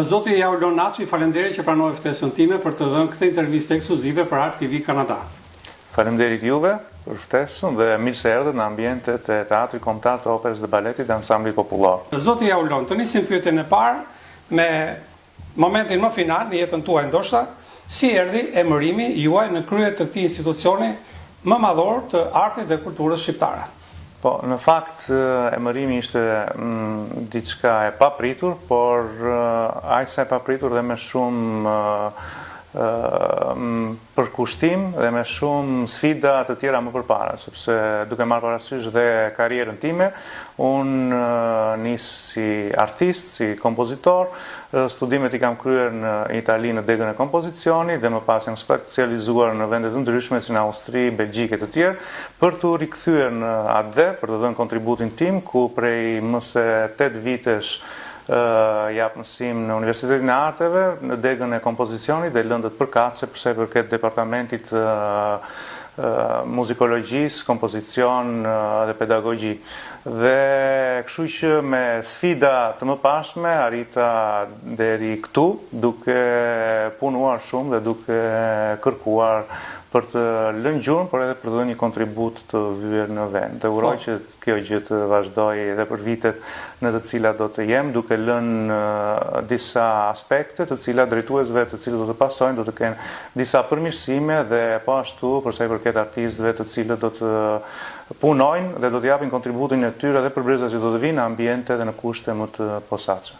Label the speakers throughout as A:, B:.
A: Zoti Jaulon Naçi, faleminderit që pranoi ftesën time për të dhënë këtë intervistë ekskluzive për Art TV Kanada.
B: Faleminderit juve për ftesën dhe mirë se erdhët në ambientet e Teatrit Kombëtar të Operës dhe Baletit dhe Ansamblit Popullor.
A: Zoti Jaulon, të nisim pyetjen e parë me momentin më final në jetën tuaj ndoshta, si erdhi emërimi juaj në krye të këtij institucioni më madhor të artit dhe kulturës shqiptare?
B: Po, në fakt, emërimi ishte diçka e papritur, por aq sa e papritur dhe me shumë përkushtim dhe me shumë sfida të tjera më përpara, sepse duke marrë parasysh dhe karrierën time, unë nis si artist, si kompozitor, studimet i kam kryer në Itali në degën e kompozicioni dhe më pas jam specializuar në vende të ndryshme si në Austri, Belgjik e të tjerë, për të rikthyer në atë për të dhënë kontributin tim, ku prej më se 8 vitesh jap mësim në Universitetin e Arteve, në degën e kompozicionit dhe lëndët përkatëse përsa i përket departamentit muzikologjisë, kompozicion dhe pedagogji. Dhe kështu që me sfida të mëpashme arrita deri këtu, duke punuar shumë dhe duke kërkuar për të lënë gjurmë, por edhe për të dhënë një kontribut të vyer në vend. Dhe uroj që kjo gjë të vazhdojë edhe për vitet në të cilat do të jem, duke lënë disa aspekte të cilat drejtuesve të cilët do të pasojnë, do të kenë disa përmirësime dhe po ashtu përsa i përket artistëve të cilët do të punojnë dhe do të japin kontributin e tyre dhe për brezat që do të vinë në ambiente dhe në kushte më të posaçme.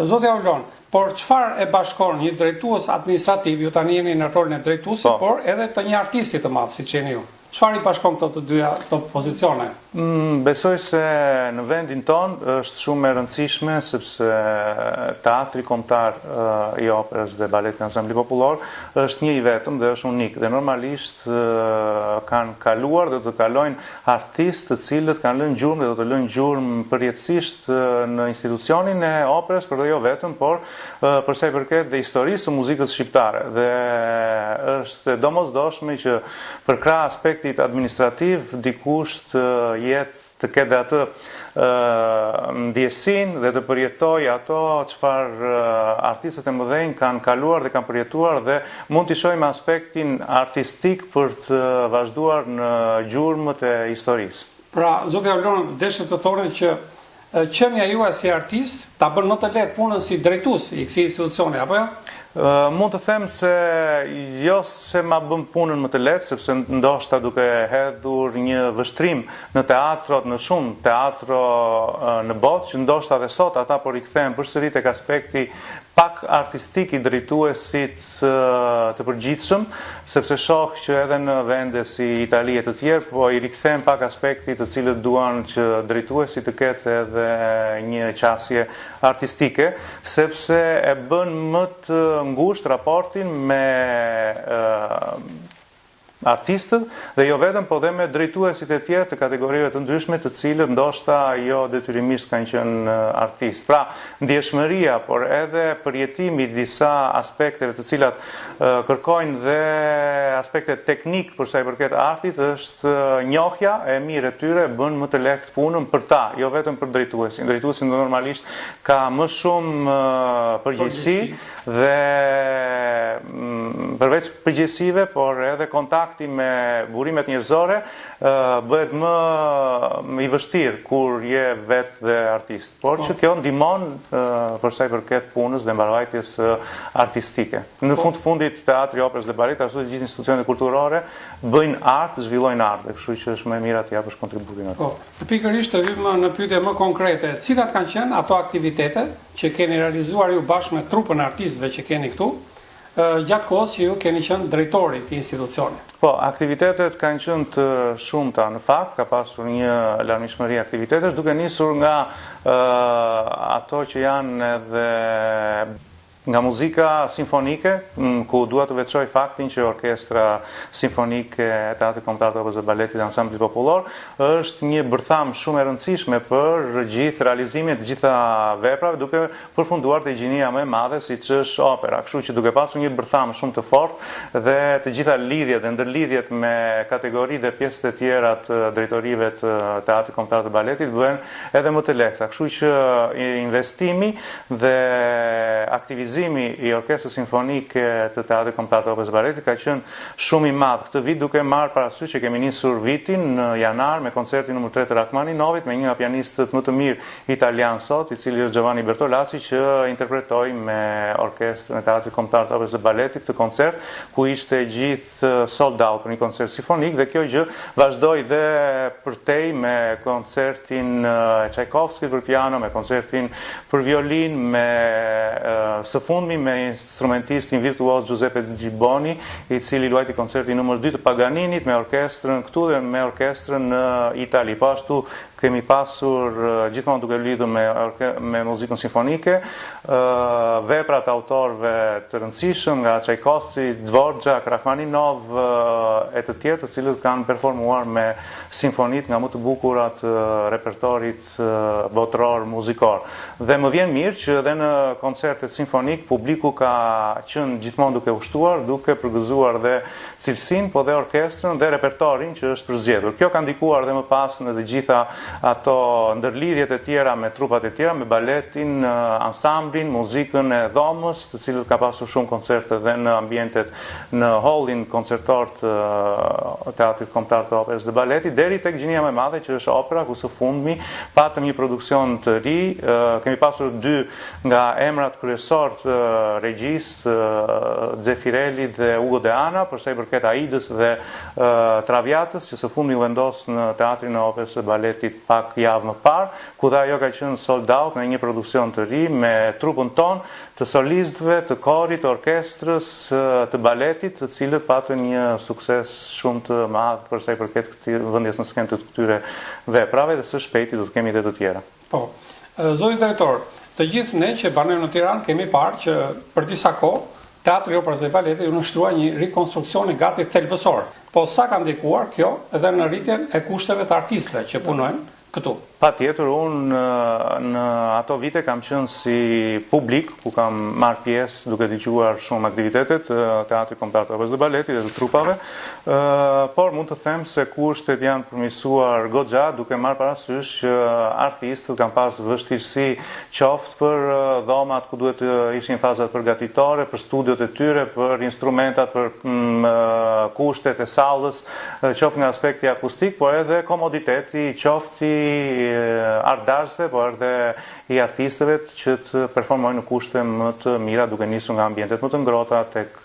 A: Zoti Jaulon, por çfarë e bashkon një drejtues administrativ, ju tani jeni në rolin e drejtuesit, por edhe të një artisti të madh siç jeni ju? Çfarë i bashkon këto të dyja pozicione?
B: Besoj se në vendin ton është shumë e rëndësishme sepse Teatri Kombëtar i Operës dhe Baletit Ansambli Popullor është një i vetëm dhe është unik dhe normalisht kanë kaluar dhe të kalojnë artistë të cilët kanë lënë gjurmë dhe do të lënë gjurmë përjetësisht në institucionin e operës, por jo vetëm, por përsa i përket dhe historisë së muzikës shqiptare. Dhe është domosdoshme që përkrah aspektit administrativ dikush të jetë të ketë atë ndjesin dhe të përjetoj ato çfarë artistët e mëdhenj kanë kaluar dhe kanë përjetuar dhe mund t'i shohim aspektin artistik për të vazhduar në gjurmët e historisë.
A: Pra, zoti Jaulon, deshet të thonë që qenia juaj si artist ta bën më të lehtë punën si drejtues i këtij institucioni, apo jo?
B: Mund të them se jo se ma bëm punën më të lehtë, sepse ndoshta duke hedhur një vështrim në teatrot, në shumë teatro në botë, që ndoshta dhe sot ata po rikthehen përsëri tek aspekti pak artistik i drejtuesit të përgjithshëm, sepse shoh që edhe në vende si Itali e të tjerë, po i rikthehen pak aspekti të cilët duan që drejtuesi të ketë edhe një qasje artistike, sepse e bën më të ngushtë raportin me artistët dhe jo vetëm, po dhe me drejtuesit e tjerë të kategorive të ndryshme të cilët ndoshta jo detyrimisht kanë qenë artist. Pra, ndjeshmëria, por edhe përjetimi disa aspekteve të cilat kërkojnë dhe aspektet teknik përsa i përket artit, është njohja e mirë e tyre bën më të lehtë punën për ta, jo vetëm për drejtuesin. Drejtuesin normalisht ka më shumë përgjegjësi dhe përveç përgjegjësive, por edhe kontakti me burimet njerëzore bëhet më i vështirë kur je vetë dhe artist. Por që kjo ndihmon përsa i përket punës dhe mbarvajtjes artistike. Në fundit Teatri Operës dhe Baletit, ashtu të gjithë institucionet kulturore bëjnë art, zhvillojnë art, dhe kështu që është më mirë atë japësh kontributin atë.
A: Pikërisht të vim në pyetje më konkrete, cilat kanë qenë ato aktivitete që keni realizuar ju bashkë me trupën e artistëve që keni këtu, gjatë kohës që ju keni qenë drejtori të institucionit?
B: Po, aktivitetet kanë qenë të shumta në fakt, ka pasur një larmishmëri aktivitetesh, duke nisur nga ato që janë edhe Nga muzika simfonike, ku dua të veçoj faktin që Orkestra Simfonike e Teatrit Kombëtar të Operës dhe Baletit dhe Ansamblit Popullor është një bërtham shumë e rëndësishme për gjithë realizimin e të gjitha veprave, duke përfunduar te gjinia më e madhe siç është opera. Kështu që duke pasur një bërtham shumë të fortë dhe të gjitha lidhjet dhe ndërlidhjet me kategoritë dhe pjesët e tjera të drejtorive të Teatrit Kombëtar të Baletit bëhen edhe më të lehta. Kështu që investimi dhe aktivizimi i Orkestrës Simfonike të Teatrit Kombëtar të Operës dhe Baletit ka qenë shumë i madh këtë vit, duke marrë parasysh që kemi nisur vitin në janar me koncertin numër 3 të Rachmaninovit me një nga pianistët më të mirë italian sot, i cili është Giovanni Bertolazzi, që interpretoi me Orkestrën e Teatrit Kombëtar të Operës dhe Baletit të koncert ku ishte gjithë sold out për një koncert simfonik, dhe kjo gjë vazhdoi dhe përtej me koncertin Tchaikovsky për piano, me koncertin për violin, me së fundmi me instrumentistin virtuoz Giuseppe Gibboni, i cili luajti koncertin numër 2 të Paganinit me orkestrën këtu dhe me orkestrën në Itali. Po ashtu kemi pasur gjithmonë duke lidhur me muzikën simfonike, vepra të autorëve të rëndësishëm nga Tchaikovsky, Dvorak, Rachmaninov e të tjerë, të cilët kanë performuar me simfonit nga më të bukurat repertorit botëror muzikor. Dhe më vjen mirë që edhe në koncertet simfonik publiku ka qenë gjithmonë duke ushtuar, duke përgëzuar dhe cilësinë, po dhe orkestrën dhe repertorin që është përzgjedhur. Kjo ka ndikuar dhe më pas në të gjitha ato ndërlidhjet e tjera me trupat e tjera, me baletin, ansamblin, muzikën e dhomës, të cilët ka pasur shumë koncerte dhe në ambientet në hallin koncertor të Teatrit Kombëtar të Operës dhe Baletit, deri tek gjinia më e madhe që është opera, ku së fundmi patëm një produksion të ri. Kemi pasur 2 nga emrat kryesor të regjisë, Zeffirelli dhe Ugo De Anna, për sa i përket Aidës dhe Traviatës, që së fundmi u vendos në Teatrin e Operës dhe Baletit pak javë më parë, ku dhe ajo ka qenë sold out me një produksion të ri, me trupën ton të solistëve, të korit, të orkestrës, të baletit, të cilët patën një sukses shumë të madh për sa i përket vendjes në skenë të këtyre veprave, dhe së shpejti do të kemi dhe të tjera.
A: Po, zoti drejtor, të gjithë ne që banojmë në Tiranë kemi parë që për disa kohë Teatri i Operës dhe Baletit u nështrua një rekonstruksion e gati thelbësor. Po sa ka ndikuar kjo edhe në rritjen e kushteve të artistëve që punojnë këtu?
B: Patjetër, unë në ato vite kam qenë si publik, ku kam marrë pjesë duke dëgjuar shumë aktivitetet Teatrit Kombëtar të Operës dhe Baletit dhe të trupave, por mund të them se kushtet janë përmirësuar goxha, duke marrë parasysh që artistët kanë pas vështirësi qoftë për dhomat ku duhet të ishin fazat përgatitore, për studiot e tyre, për instrumentat, për kushtet e sallës, qoftë nga aspekti akustik, por edhe komoditeti, qoftë ardashve, por edhe i artistëve që të performojnë në kushte më të mira, duke nisur nga ambientet më të ngrohta tek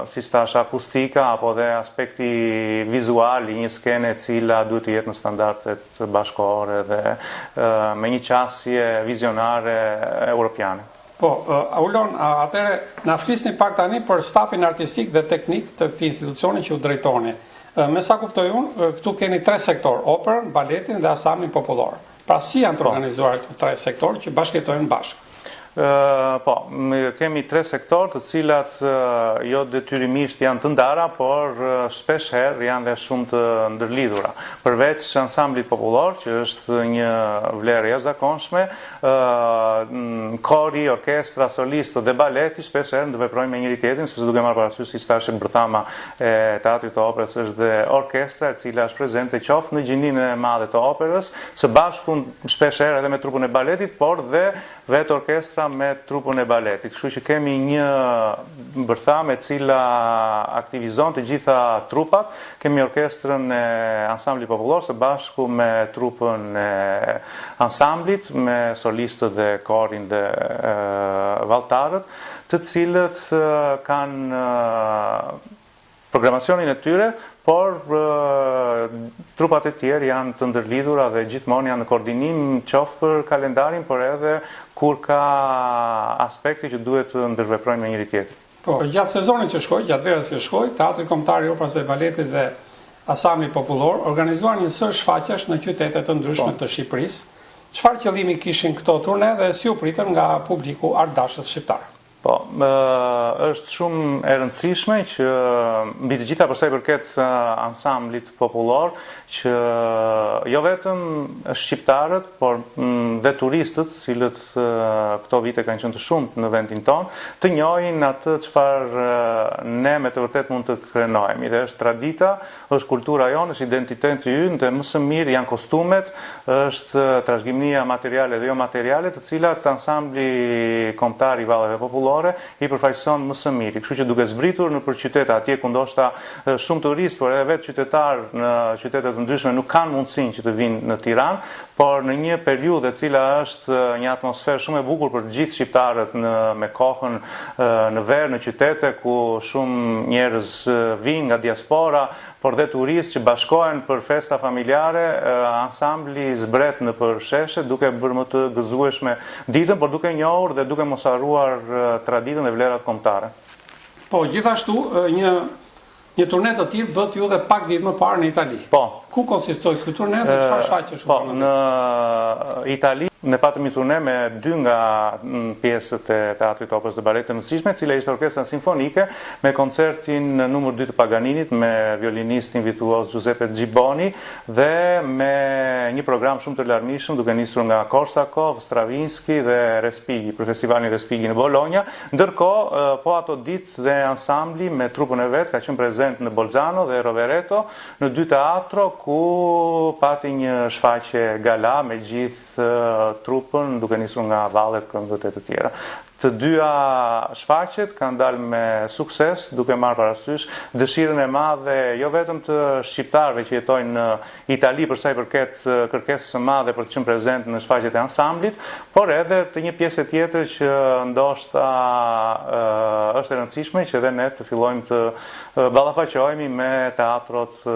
B: si thash akustika apo dhe aspekti vizual i një skene e cila duhet të jetë në standardet bashkëkohore dhe me një qasje vizionare europiane.
A: Po, Aulon, atëre na flisni pak tani për stafin artistik dhe teknik të këtij institucioni që u drejtoni. Me sa kuptoj unë, këtu keni 3 sektor, operën, baletin dhe ansamblin popullor. Pra si janë të organizuar këto 3 sektor që bashkëjetojnë bashkë?
B: Po, kemi 3 sektor të cilat jo detyrimisht janë të ndara, por shpesh herë janë dhe shumë të ndërlidhura. Përveç ansamblit popullor, që është një vlerë jashtëzakonshme, kori, orkestra, solistët dhe baleti shpesh herë ndërveprojnë me njëri tjetrin, sepse duke marrë parasysh si thashë bërthama e Teatrit të Operës është dhe orkestra, e cila është prezente qoftë në gjininë e madhe të operës, së bashku shpesh herë edhe me trupën e baletit, por dhe vetë orkestra me trupën e baletit. Kështu që kemi një bërtham e cila aktivizon të gjitha trupat. Kemi orkestrën e ansamblit popullor së bashku me trupën e ansamblit, me solistët dhe korin dhe valltarët, të cilët kanë programacionin e tyre, por trupat e tjerë janë të ndërlidhura dhe gjithmonë janë në koordinim qoftë për kalendarin, por edhe kur ka aspekte që duhet të ndërveprojnë me njëri tjetrin.
A: Po, gjatë sezonit që shkoi, gjatë verës që shkoi, Teatri Kombëtar i Operës dhe Baletit dhe Ansambli Popullor organizuan një sër shfaqjesh në qytete të ndryshme të Shqipërisë, çfarë qëllimi kishin këto turne dhe si u pritën nga publiku artdashës shqiptar?
B: Po, është shumë e rëndësishme që mbi të gjitha përsa i përket ansamblit popullor, që jo vetëm shqiptarët, por dhe turistët, cilët këto vite kanë qenë të shumt në vendin tonë, të njohin atë çfarë ne me të vërtet mund të krenojmë. Dhe është tradita, është kultura jonë, është identiteti ynë, dhe më së miri janë kostumet, është trashëgimia materiale dhe jo materiale, të cilat ansambli kombëtar i Valleve Popullore i përfaqëson më së miri. Kështu që duke zbritur në për qytete atje ku ndoshta shumë turistë, por edhe vetë qytetarë në qytete të ndryshme nuk kanë mundësinë që të vinë në Tiranë, por në një periudhë e cila është një atmosferë shumë e bukur për të gjithë shqiptarët me kohën në verë në qytete ku shumë njerëz vinë nga diaspora, por dhe turistë që bashkohen për festa familjare, ansambli zbret në për sheshe duke bërë më të gëzueshme ditën, por duke njohur dhe duke mos harruar traditën dhe vlerat kombëtare.
A: Po, gjithashtu një turne të tillë bët ju dhe pak ditë më parë në Itali.
B: Po.
A: Ku konsistoi ky turne dhe çfarë shfaqesh?
B: Po, në Itali ne patëm një turne me 2 nga pjesët e Teatrit Operës dhe Baletit të Mësishme, cila ishte orkestra simfonike me koncertin numër 2 të Paganinit me violinistin virtuoz Giuseppe Gibboni dhe me një program shumë të larmishëm duke nisur nga Korsakov, Stravinsky dhe Respighi, për festivalin Respighi në Bologna. Ndërkohë, po ato ditë dhe ansambli me trupën e vet ka qenë prezent në Bolzano dhe Rovereto në 2 teatro ku pati një shfaqje gala me gjithë trupën duke nisur nga vallet, këngët e të tjera. Të dyja shfaqjet kanë dalë me sukses, duke marrë parasysh dëshirën e madhe jo vetëm të shqiptarëve që jetojnë në Itali për sa i përket kërkesës së madhe për të qenë prezent në shfaqjet e ansamblit, por edhe të një pjesë tjetër që ndoshta është e rëndësishme që edhe ne të fillojmë të ballafaqohemi me teatrot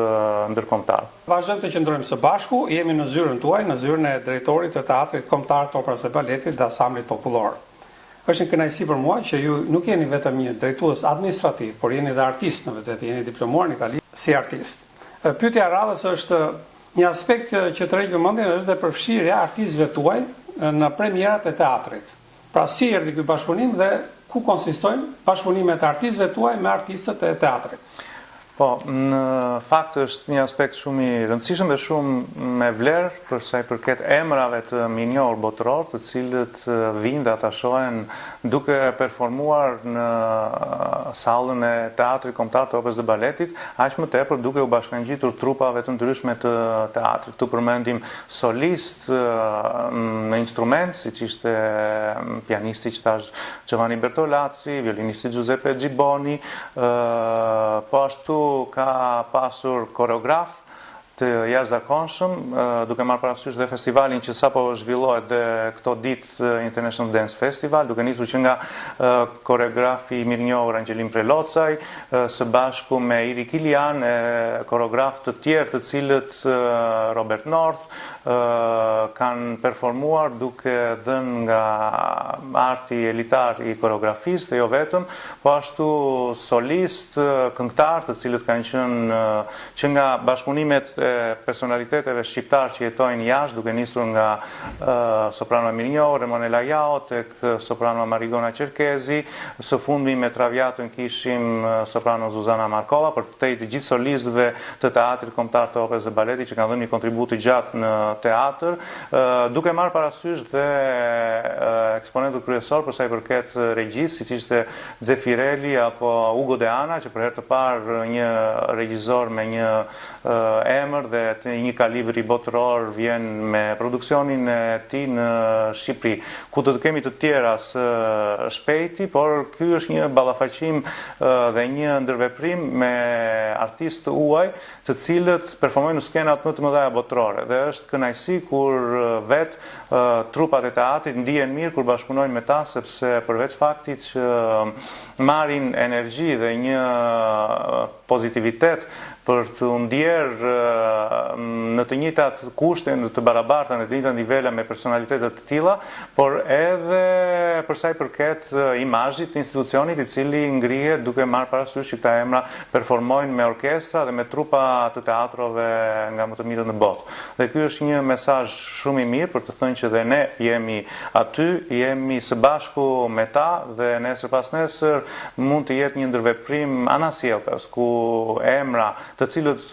B: ndërkombëtar.
A: Vazhdojmë të qëndrojmë së bashku, jemi në zyrën tuaj, në zyrën e drejtorit të Teatrit Kombëtar të Operës së Baletit dhe Ansamblit Popullor. Është një kënaqësi për mua që ju nuk jeni vetëm një drejtues administrativ, por jeni dhe artist në vetë, jeni diplomuar në Itali si artist. Pyetja e radhës është një aspekt që tërheq vëmendjen është dhe përfshirja artistëve tuaj në premierat e teatrit. Pra si erdhi ky bashkëpunim dhe ku konsistojnë bashkëpunimet e artistëve tuaj me artistët e teatrit?
B: Po, në fakt është një aspekt shumë i rëndësishëm dhe shumë me vlerë për sa i përket emrave të minjor botëror, të cilët vinë dhe ata shohen duke performuar në sallën e Teatrit Kombëtar të Operës dhe Baletit, aq më tepër duke u bashkangjitur trupave të ndryshme të teatrit. Tu përmendim solist me instrument, siç ishte pianisti që thash Giovanni Bertolazzi, violinisti Giuseppe Gibboni, po ashtu ka pasur koreograf të jashtëzakonshëm, duke marrë parasysh dhe festivalin që sapo zhvillohet dhe këto ditë International Dance Festival, duke nisur që nga koreografi i mirënjohur Angelin Prelocaj, së bashku me Iri Kilian, koreograf të tjerë të cilët Robert North kanë performuar duke dhënë nga arti elitar i koreografisë dhe jo vetëm, po ashtu solist, këngëtar të cilët kanë qenë që nga bashkëpunimet personaliteteve shqiptar që jetojnë jashtë, duke nisur nga soprano mirënjohur Remonela Jao tek soprano Marigona Cerkezi, së fundmi me Traviatën kishim soprano Zuzana Markova, për te të gjithë solistëve të Teatrit Kombëtar të Operës dhe Baletit që kanë dhënë një kontribut të gjatë në teatr, duke marrë parasysh dhe eksponentët kryesor për sa i përket regjisë, siç ishte Zefirelli apo Ugo Deana, që për herë të parë një regjisor me një emër dhe një kalibri botëror vjen me produksionin e tij në Shqipëri, ku do të kemi të tjera së shpejti, por ky është një ballafaqim dhe një ndërveprim me artistë huaj, të cilët performojnë në skenat më të mëdha botërore, dhe është kënaqësi kur vetë trupat e teatrit ndihen mirë kur bashkëpunojnë me ta, sepse përveç faktit që marrin energji dhe një pozitivitet për të ndjerë në të njëjtat kushte, në të barabarta, në të njëjta nivele me personalitetet të tilla, por edhe për sa i përket imazhit të institucionit i cili ngrihet duke marrë parasysh që këta emra performojnë me orkestra dhe me trupa të teatrove nga më të mirët në botë. Dhe ky është një mesazh shumë i mirë për të thënë që dhe ne jemi aty, jemi së bashku me ta dhe nesër pas nesër mund të jetë një ndërveprim anasjelltas ku emra të cilët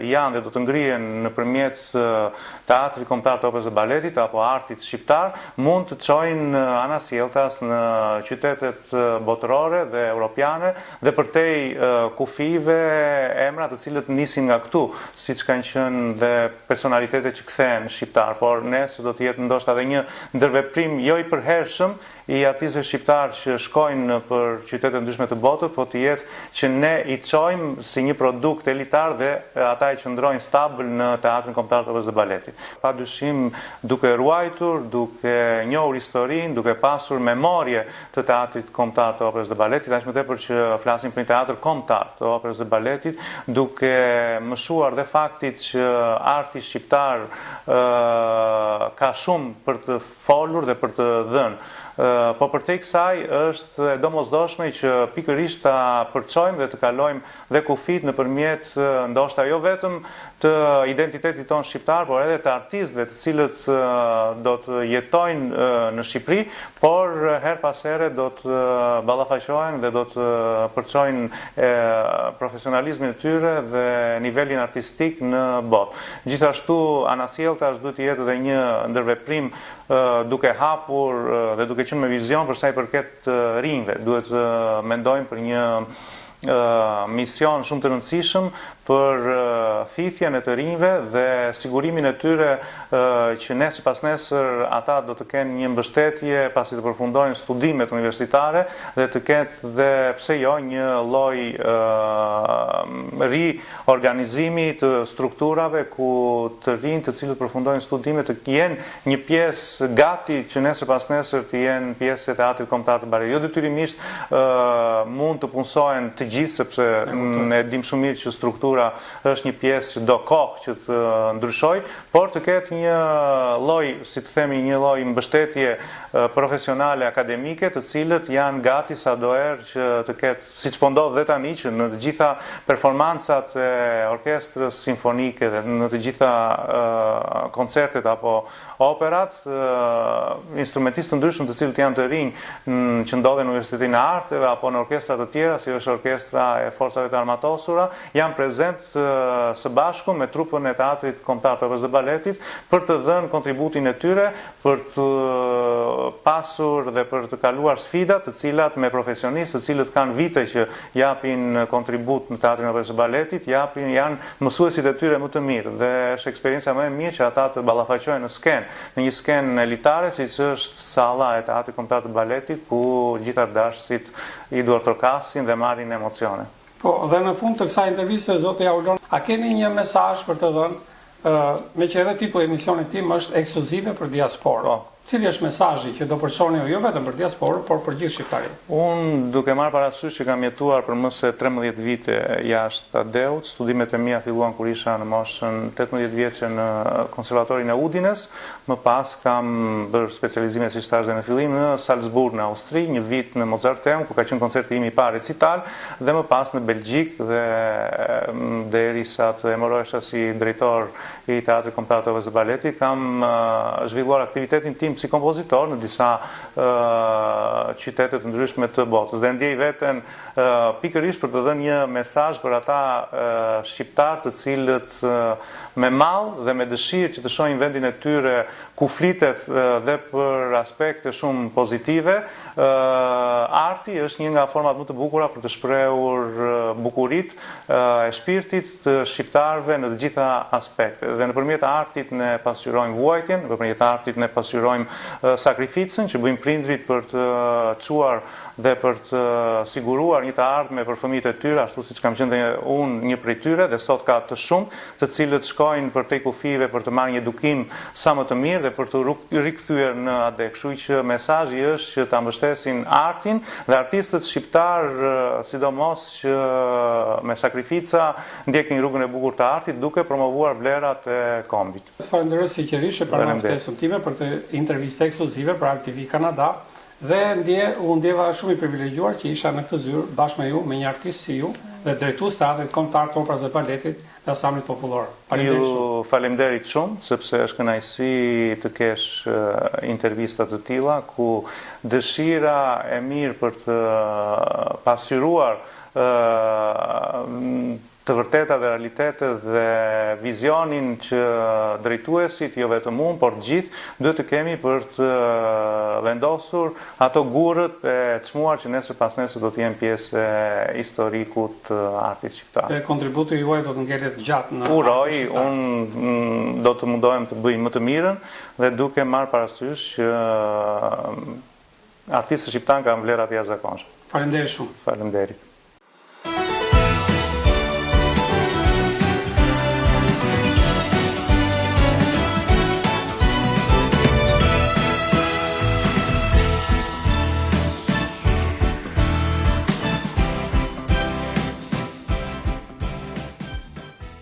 B: janë dhe do të ngrihen nëpërmjet teatrit kombëtar të operës dhe baletit apo artit shqiptar mund të çojnë anasjelltas në qytetet botërore dhe europiane dhe përtej kufive emra të cilët nisin nga këtu, siç kanë qenë dhe personalitetet që kthehen shqiptar, por nesër do të jetë ndoshta edhe një ndërveprim jo i përhershëm i artistëve shqiptar që shkojnë për qytete ndryshme të botës, po të jetë që ne i çojmë si një produkt elitar dhe ata i qëndrojnë stabil në teatrin kombëtar të operës dhe baletit. Padyshim duke ruajtur, duke njohur historinë, duke pasur memorie të teatrit kombëtar të operës dhe baletit, aq më tepër që flasim për një teatr kombëtar të operës dhe baletit, duke mësuar dhe faktit që arti shqiptar ka shumë për të folur dhe për të dhënë. Po përtej kësaj është e domosdoshme që pikërisht ta përçojmë dhe të kalojmë dhe kufit nëpërmjet ndoshta jo vetëm të identitetit tonë shqiptar, por edhe të artistëve të cilët do të jetojnë në Shqipëri, por her pas here do të ballafaqohen dhe do të përçojnë profesionalizmin e tyre dhe nivelin artistik në botë. Gjithashtu anasjelltas duhet të jetë edhe një ndërveprim duke hapur dhe duke qenë me vizion për sa i përket rinjve. Duhet të mendojmë për një mision shumë të rëndësishëm për thithjen e të rinjve dhe sigurimin e tyre që nesër pas nesër ata do të kenë një mbështetje pasi të përfundojnë studimet universitare dhe të ketë dhe pse jo një lloj riorganizimi të strukturave ku të rinjt të cilët përfundojnë studimet të jenë një pjesë gati që nesër pas nesër të jenë pjesë e teatrit kombëtar të baletit. Jo detyrimisht mund të punsohen të gjithë sepse ne dim shumë mirë që struktura është një pjesë që do kohë që të ndryshoj, por të ketë një lloj, si të themi, një lloj mbështetje profesionale akademike, të cilët janë gati sadoherë që të ketë, siç po ndodh dhe tani që në të gjitha performancat e orkestrës simfonike dhe në të gjitha koncertet apo operat, instrumentistë të ndryshëm të cilët janë të rinj që ndodhen në Universitetin e Arteve apo në orkestra të tjera, si është orkestra e forcave të armatosura, janë prezent së bashku me trupën e teatrit kombëtar të operës dhe baletit për të dhënë kontributin e tyre, për të pasur dhe për të kaluar sfidat të cilat me profesionistë të cilët kanë vite që japin kontribut në teatrin e operës dhe baletit, janë mësuesit e tyre më të mirë dhe është eksperienca më e mirë që ata të ballafaqohen në skenë, në një skenë elitare siç është salla e teatrit kombëtar të baletit ku gjithë dashësit i duartorkasin dhe marrin emocione.
A: Po, dhe në fund të kësaj interviste, zoti Aulon, a keni një mesazh për të dhënë, me që edhe titulli i emisionit tim është ekskluzive për diasporën? Cili është mesazhi që do përçoni jo vetëm për diasporën, por për gjithë shqiptarin?
B: Unë duke marrë parasysh që kam jetuar për më se 13 vite jashtë Adeut, studimet e mia filluan kur isha në moshën 18 vjeçe në Konservatorin e Udines, më pas kam bërë specializimin si stazh në fillim në Salzburg në Austri, një vit në Mozarteum ku ka qenë koncerti im i parë recital dhe më pas në Belgjik dhe derisa të emërohesha si drejtor i Teatrit Kombëtar të Operës dhe Baletit, kam zhvilluar aktivitetin tim si kompozitor në disa qytete të ndryshme të botës dhe ndjej veten pikërisht për të dhënë një mesazh për ata shqiptar të cilët me mall dhe me dëshirë që të shohin vendin e tyre ku flitet dhe për aspekte shumë pozitive. Arti është një nga format më të bukura për të shprehur bukuritë e shpirtit të shqiptarëve në të gjitha aspektet. Dhe nëpërmjet artit ne pasqyrojmë vuajtjen, nëpërmjet artit ne pasqyrojmë sakrificën që bëjmë prindrit për të çuar dhe për të siguruar një të ardhme për fëmijët e tyre, ashtu siç kam qenë unë një prej tyre, dhe sot ka të shumë, të cilët shkojnë për te kufive për të marrë një edukim sa më të mirë dhe për të rikthyer në ADE. Kështu që mesazhi është që ta mbështesin artin dhe artistët shqiptar, sidomos që me sakrifica ndjekin rrugën e bukur të artit duke promovuar vlerat e kombit.
A: Falenderoj sinqerisht për ftesën time për të intervistë ekskluzive për Art TV Kanada. Dhe unë ndjeva shumë i privilegjuar që isha në këtë zyrë bashkë me ju, me një artist si ju, dhe drejtues teatrit kombëtar të operës dhe baletit dhe Ansamblit Popullor.
B: Ju faleminderit shumë, sepse është kënaqësi të kesh intervista të tilla ku dëshira e mirë për të pasqyruar të vërteta dhe realitetet dhe vizionin që drejtuesit, jo vetëm unë, por gjithë, duhet të kemi për të vendosur ato gurët e çmuar që nesër pas nesër do të jenë pjesë e historikut të artit shqiptar.
A: Dhe kontributi juaj do të ngelet gjatë në
B: uroj, unë do të mundohem të bëj më të mirën dhe duke marrë parasysh që artistët shqiptar kanë vlerat jashtëzakonshme.
A: Faleminderit shumë.
B: Faleminderit.